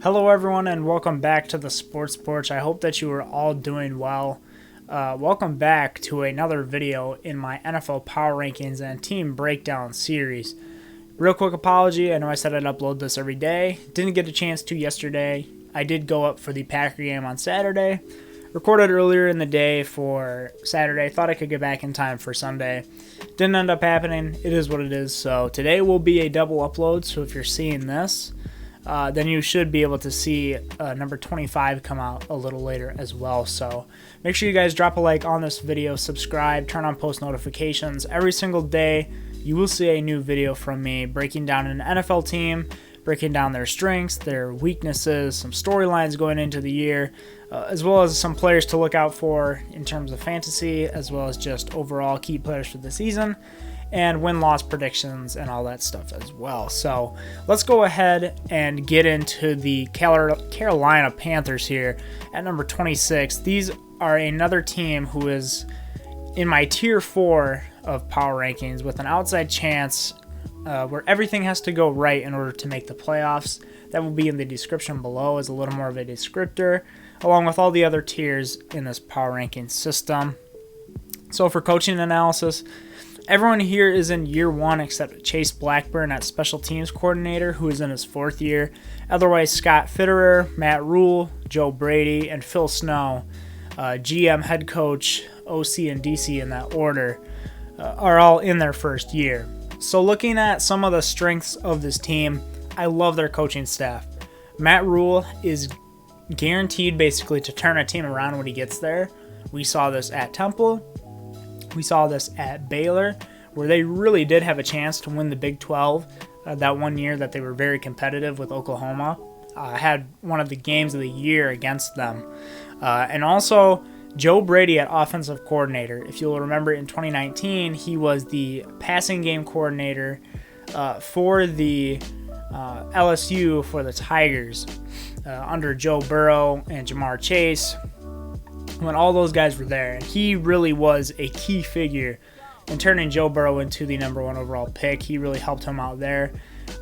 Hello everyone and welcome back to the Sports Porch. I hope that you are all doing well. Welcome back to another video in my NFL Power Rankings and Team Breakdown series. Real quick apology, I know I said I'd upload this every day. Didn't get a chance to yesterday. I did go up for the Packer game on Saturday. Recorded earlier in the day for Saturday. Thought I could get back in time for Sunday. Didn't end up happening. It is what it is. So today will be a double upload. So if you're seeing this, then you should be able to see number 25 come out a little later as well. So make sure you guys drop a like on this video, subscribe, turn on post notifications. Every single day you will see a new video from me breaking down an NFL team, breaking down their strengths, their weaknesses, some storylines going into the year, as well as some players to look out for in terms of fantasy, as well as just overall key players for the season, and win-loss predictions and all that stuff as well. So let's go ahead and get into the Carolina Panthers here at number 26. These are another team who is in my tier 4 of power rankings with an outside chance where everything has to go right in order to make the playoffs. That will be in the description below as a little more of a descriptor, along with all the other tiers in this power ranking system. So for coaching analysis, everyone here is in year 1 except Chase Blackburn at special teams coordinator, who is in his 4th year. Otherwise, Scott Fitterer, Matt Rule, Joe Brady, and Phil Snow, GM, head coach, OC, and DC in that order, are all in their 1st year. So looking at some of the strengths of this team, I love their coaching staff. Matt Rule is guaranteed basically to turn a team around when he gets there. We saw this at Temple. We saw this at Baylor, where they really did have a chance to win the Big 12 that one year that they were very competitive with Oklahoma. Had one of the games of the year against them. And also Joe Brady at offensive coordinator. If you'll remember, in 2019, he was the passing game coordinator for the LSU for the Tigers under Joe Burrow and Jamar Chase, when all those guys were there. And he really was a key figure in turning Joe Burrow into the number 1 overall pick. He really helped him out there.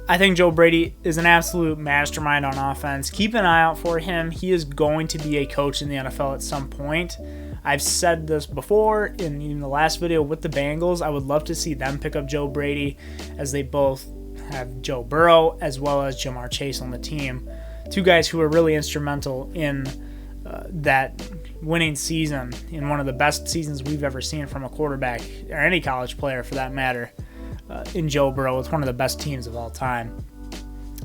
I think Joe Brady is an absolute mastermind on offense. Keep an eye out for him. He is going to be a coach in the NFL at some point. I've said this before in the last video with the Bengals. I would love to see them pick up Joe Brady, as they both have Joe Burrow as well as Jamar Chase on the team. Two guys who were really instrumental in that winning season, in one of the best seasons we've ever seen from a quarterback, or any college player for that matter, in Joe Burrow. It's one of the best teams of all time.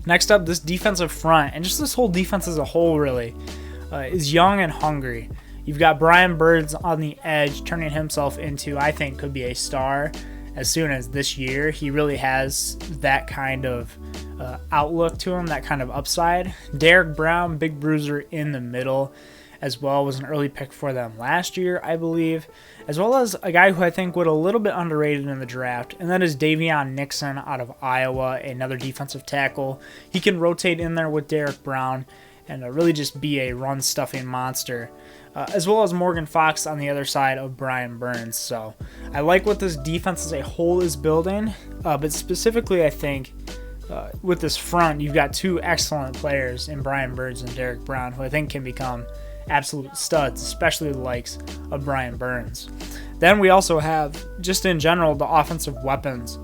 Next up, this defensive front, and just this whole defense as a whole really, is young and hungry. You've got Brian Burns on the edge, turning himself into, I think, could be a star as soon as this year. He really has that kind of outlook to him, that kind of upside. Derek Brown, big bruiser in the middle as well, was an early pick for them last year, I believe, as well as a guy who I think was a little bit underrated in the draft, and that is Davion Nixon out of Iowa, another defensive tackle. He can rotate in there with Derek Brown and really just be a run-stuffing monster, as well as Morgan Fox on the other side of Brian Burns. So I like what this defense as a whole is building, but specifically I think with this front, you've got two excellent players in Brian Burns and Derek Brown, who I think can become absolute studs, especially the likes of Brian Burns. Then we also have, just in general, the offensive weapons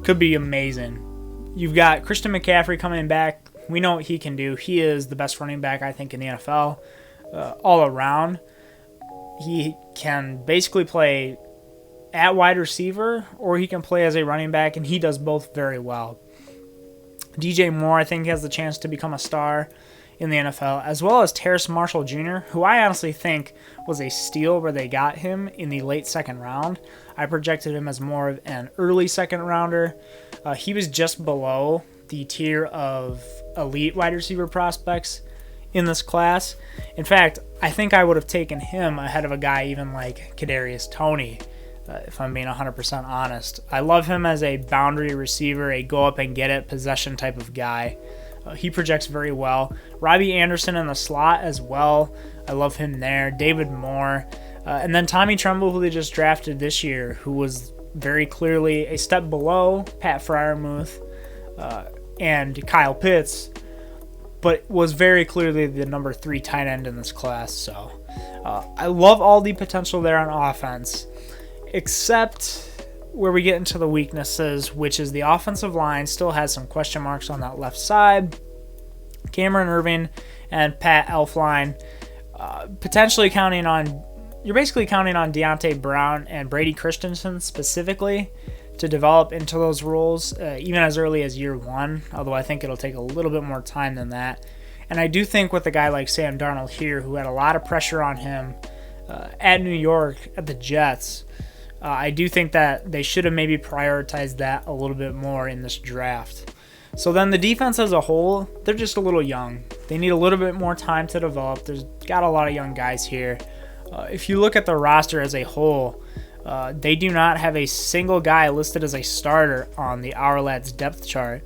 could be amazing. You've got Christian McCaffrey coming back. We know what he can do. He is the best running back, I think, in the NFL all around. He can basically play at wide receiver, or he can play as a running back, and he does both very well. DJ Moore, I think, has the chance to become a star in the NFL, as well as Terrace Marshall Jr., who I honestly think was a steal where they got him in the late 2nd round. I projected him as more of an early 2nd rounder. He was just below the tier of elite wide receiver prospects in this class. In fact, I think I would have taken him ahead of a guy even like Kadarius Toney, if I'm being 100% honest. I love him as a boundary receiver, a go-up-and-get-it possession type of guy. He projects very well. Robbie Anderson in the slot as well. I love him there. David Moore. And then Tommy Tremble, who they just drafted this year, who was very clearly a step below Pat Freiermuth and Kyle Pitts, but was very clearly the number 3 tight end in this class. So I love all the potential there on offense, except where we get into the weaknesses, which is the offensive line still has some question marks on that left side. Cameron Irving and Pat Elflein, potentially counting on, you're basically counting on Deontay Brown and Brady Christensen specifically to develop into those roles, even as early as year 1, although I think it'll take a little bit more time than that. And I do think with a guy like Sam Darnold here, who had a lot of pressure on him at New York, at the Jets, I do think that they should have maybe prioritized that a little bit more in this draft. So then the defense as a whole, they're just a little young. They need a little bit more time to develop. There's got a lot of young guys here. If you look at the roster as a whole, they do not have a single guy listed as a starter on the Our Lads depth chart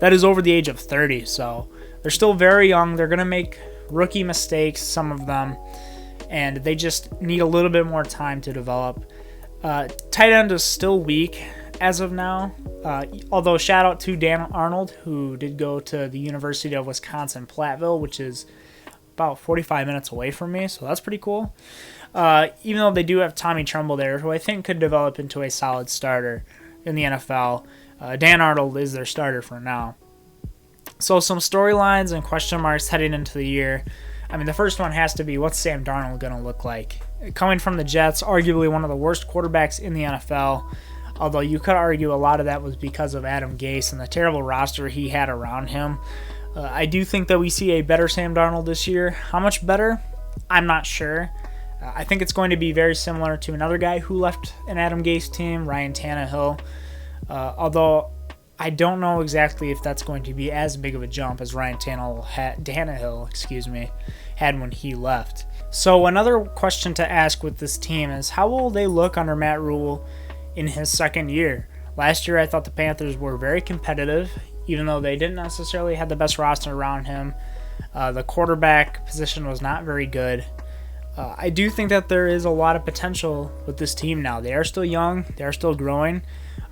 that is over the age of 30. So they're still very young. They're going to make rookie mistakes, some of them, and they just need a little bit more time to develop. Tight end is still weak as of now, although shout out to Dan Arnold, who did go to the University of Wisconsin-Platteville, which is about 45 minutes away from me, so that's pretty cool. Even though they do have Tommy Tremble there, who I think could develop into a solid starter in the NFL, Dan Arnold is their starter for now. So some storylines and question marks heading into the year. I mean, the first one has to be, what's Sam Darnold going to look like? Coming from the Jets, arguably one of the worst quarterbacks in the NFL, although you could argue a lot of that was because of Adam Gase and the terrible roster he had around him. I do think that we see a better Sam Darnold this year. How much better? I'm not sure. I think it's going to be very similar to another guy who left an Adam Gase team, Ryan Tannehill, although I don't know exactly if that's going to be as big of a jump as Ryan Tannehill had when he left. So another question to ask with this team is, how will they look under Matt Rule in his second year? Last year I thought the Panthers were very competitive, even though they didn't necessarily have the best roster around him. The quarterback position was not very good. I do think that there is a lot of potential with this team now. They are still young. They are still growing.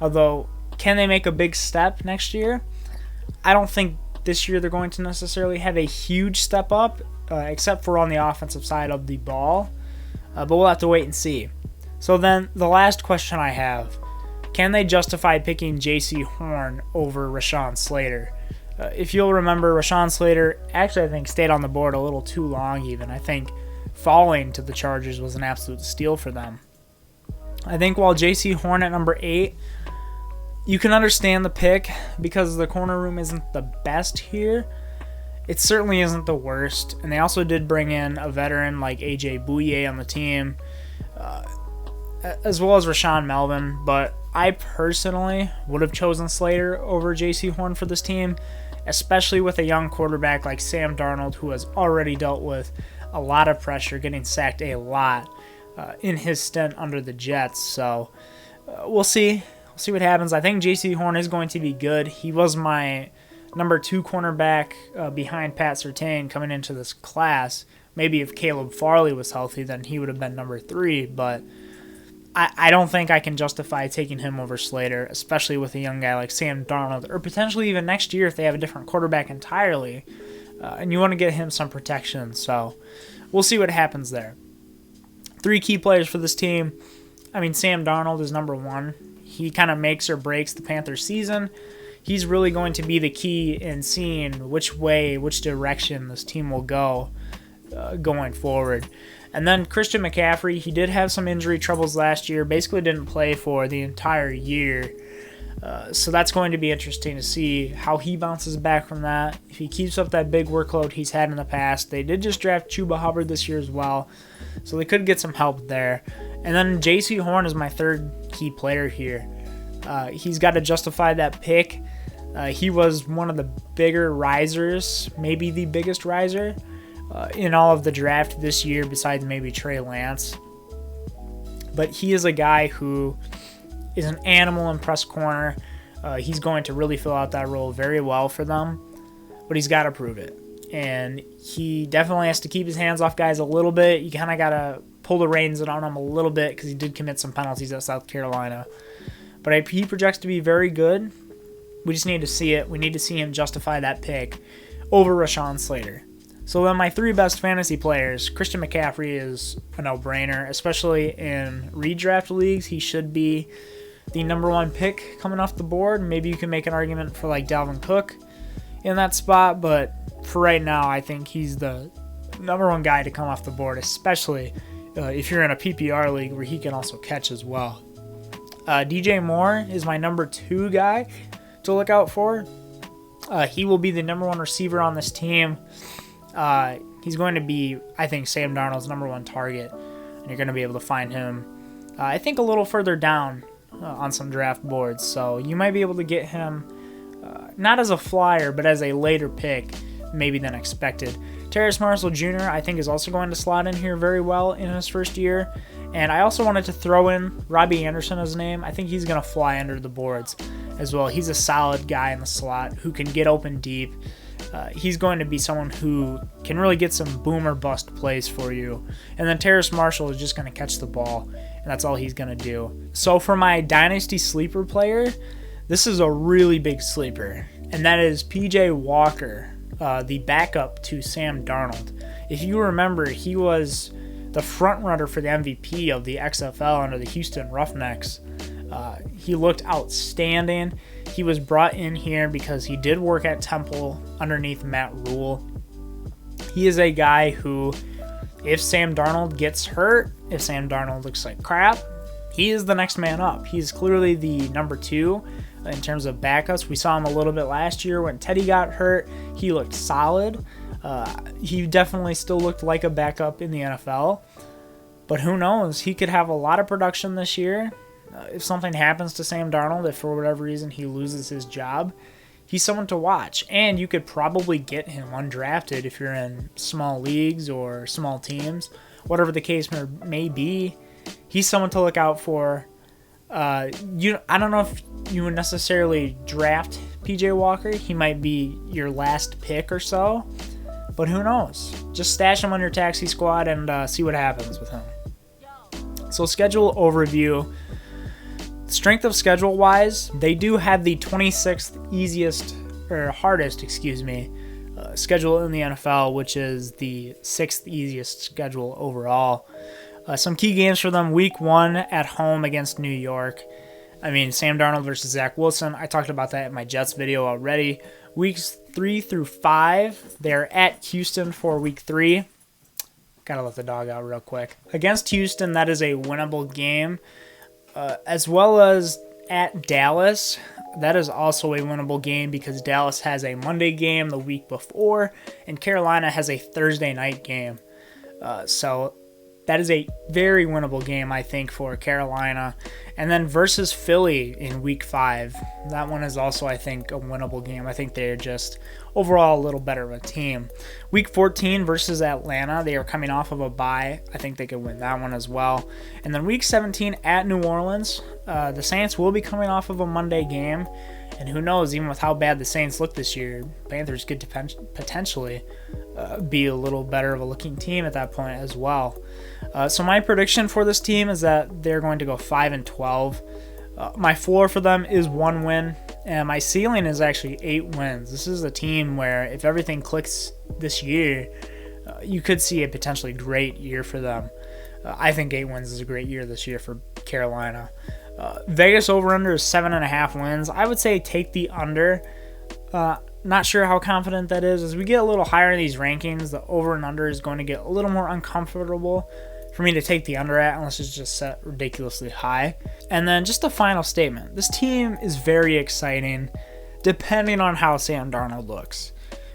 Although, can they make a big step next year? I don't think this year they're going to necessarily have a huge step up, except for on the offensive side of the ball. But we'll have to wait and see. So then, the last question I have, can they justify picking J.C. Horn over Rashawn Slater? If you'll remember, Rashawn Slater actually, I think, stayed on the board a little too long even. I think falling to the Chargers was an absolute steal for them. I think while J.C. Horn at number 8, you can understand the pick because the corner room isn't the best here. It certainly isn't the worst. And they also did bring in a veteran like A.J. Bouye on the team, as well as Rashawn Melvin. But I personally would have chosen Slater over J.C. Horn for this team, especially with a young quarterback like Sam Darnold, who has already dealt with a lot of pressure, getting sacked a lot in his stint under the Jets. So we'll see. We'll see what happens. I think J.C. Horn is going to be good. He was my number 2 cornerback behind Pat Surtain coming into this class. Maybe if Caleb Farley was healthy, then he would have been number 3, but I don't think I can justify taking him over Slater, especially with a young guy like Sam Darnold, or potentially even next year if they have a different quarterback entirely, and you want to get him some protection. So we'll see what happens there. 3 key players for this team. I mean, Sam Darnold is number 1. He kind of makes or breaks the Panthers season. He's really going to be the key in seeing which direction this team will go going forward. And then Christian McCaffrey, he did have some injury troubles last year, basically didn't play for the entire year. So that's going to be interesting to see how he bounces back from that. If he keeps up that big workload he's had in the past. They did just draft Chuba Hubbard this year as well, so they could get some help there. And then J.C. Horn is my 3rd key player here. He's got to justify that pick. He was one of the bigger risers, maybe the biggest riser in all of the draft this year besides maybe Trey Lance. But he is a guy who is an animal in press corner. He's going to really fill out that role very well for them, but he's got to prove it. And he definitely has to keep his hands off guys a little bit. You kind of got to pull the reins on him a little bit because he did commit some penalties at South Carolina. But he projects to be very good. We just need to see it. We need to see him justify that pick over Rashawn Slater. So then my 3 best fantasy players, Christian McCaffrey is a no-brainer, especially in redraft leagues. He should be the number 1 pick coming off the board. Maybe you can make an argument for like Dalvin Cook in that spot, but for right now, I think he's the number 1 guy to come off the board, especially if you're in a PPR league where he can also catch as well. DJ Moore is my number 2 guy to look out for. He will be the number 1 receiver on this team. He's going to be, I think, Sam Darnold's number 1 target, and you're going to be able to find him, I think, a little further down on some draft boards. So you might be able to get him not as a flyer, but as a later pick, maybe than expected. Terrace Marshall Jr., I think, is also going to slot in here very well in his first year. And I also wanted to throw in Robbie Anderson as a name. I think he's going to fly under the boards as well. He's a solid guy in the slot who can get open deep. He's going to be someone who can really get some boom or bust plays for you. And then Terrace Marshall is just going to catch the ball, and that's all he's going to do. So for my Dynasty sleeper player, this is a really big sleeper, and that is PJ Walker, the backup to Sam Darnold. If you remember, he was the front runner for the MVP of the XFL under the Houston Roughnecks. He looked outstanding. He was brought in here because he did work at Temple underneath Matt Rule. He is a guy who, if Sam Darnold gets hurt, if Sam Darnold looks like crap, he is the next man up. He's clearly the number 2 in terms of backups. We saw him a little bit last year when Teddy got hurt. He looked solid. He definitely still looked like a backup in the NFL. But who knows? He could have a lot of production this year. If something happens to Sam Darnold, if for whatever reason he loses his job, he's someone to watch. And you could probably get him undrafted if you're in small leagues or small teams. Whatever the case may be, he's someone to look out for. I don't know if you would necessarily draft PJ Walker. He might be your last pick or so. But who knows? Just stash him on your taxi squad and see what happens with him. So schedule overview. Strength of schedule wise, they do have the 26th hardest schedule in the NFL, which is the 6th easiest schedule overall. Some key games for them: week 1 at home against New York. I mean, Sam Darnold versus Zach Wilson. I talked about that in my Jets video already. Weeks 3 through 5, they're at Houston for week 3. Gotta let the dog out real quick. Against Houston, that is a winnable game. As well as at Dallas, that is also a winnable game because Dallas has a Monday game the week before, and Carolina has a Thursday night game. So that is a very winnable game, I think, for Carolina. And then versus Philly in week 5, that one is also, I think, a winnable game. I think they're just overall a little better of a team. Week 14 versus Atlanta, they are coming off of a bye. I think they could win that one as well. And then week 17 at New Orleans, the Saints will be coming off of a Monday game. And who knows, even with how bad the Saints look this year, Panthers could potentially be a little better of a looking team at that point as well. So my prediction for this team is that they're going to go 5-12. My floor for them is 1 win, and my ceiling is actually 8 wins. This is a team where if everything clicks this year, you could see a potentially great year for them. I think 8 wins is a great year this year for Carolina. Vegas over-under is 7.5 wins. I would say take the under. Not sure how confident that is. As we get a little higher in these rankings, the over and under is going to get a little more uncomfortable for me to take the under at unless it's just set ridiculously high. And then just a final statement. This team is very exciting depending on how Sam Darnold looks,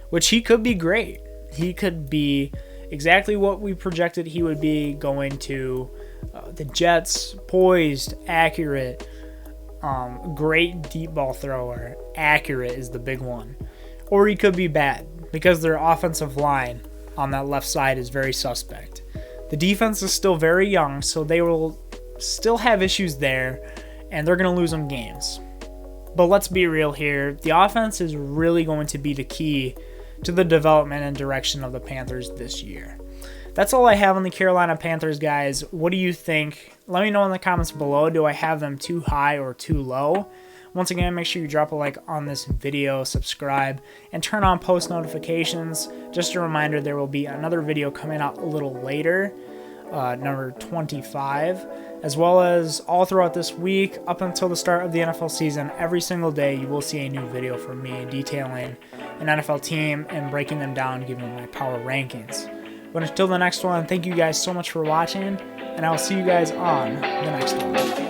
which he could be great. He could be exactly what we projected he would be going to the Jets, poised, accurate, great deep ball thrower. Accurate is the big one. Or he could be bad because their offensive line on that left side is very suspect. The defense is still very young, so they will still have issues there, and they're going to lose some games. But let's be real here. The offense is really going to be the key to the development and direction of the Panthers this year. That's all I have on the Carolina Panthers, guys. What do you think? Let me know in the comments below. Do I have them too high or too low? Once again, make sure you drop a like on this video, subscribe, and turn on post notifications. Just a reminder, there will be another video coming out a little later, number 25, as well as all throughout this week up until the start of the NFL season. Every single day you will see a new video from me detailing an NFL team and breaking them down, giving my power rankings. But until the next one, thank you guys so much for watching, and I will see you guys on the next one.